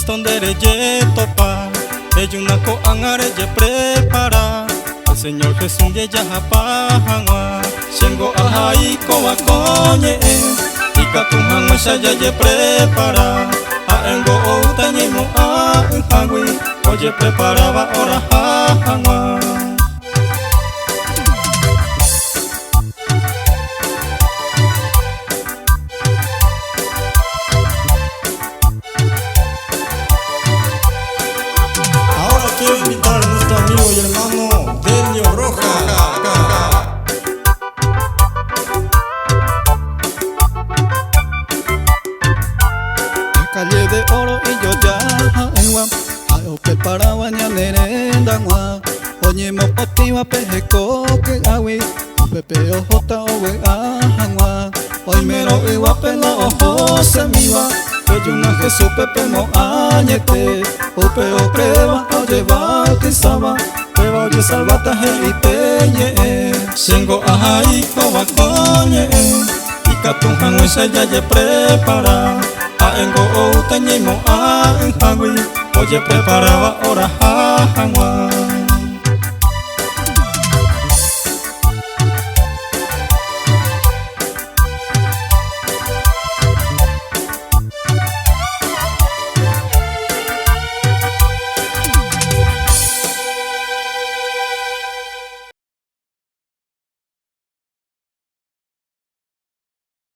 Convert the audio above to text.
tondere ye topa, eyuna ko angare ye prepara. Al Señor Jesús ye yahapahangwa, shengo ahai ko wakonye, ikatumhangwa shaya ye prepara. Aengo outanyimo ahangwi, oye preparaba ora hangwa. Quiero invitar a nuestro amigo y hermano Delio Roja. Calle de oro y yo ya haewa Ayo preparaba ñanerenda ngua Oñe mopotiwa pejeko que awi Pepeo jota owe ahangwa Hoy mero iwa pela ojo semiwa Peyuna Jesús pepe mo añete Upe o preva oye bautizaba Preva oye salvataje y peñe Shengo ahai ko wakonye, ikatumhangwa shaya ye prepara. Aengo outanyimo ahangwi, oye preparaba ora hangwa.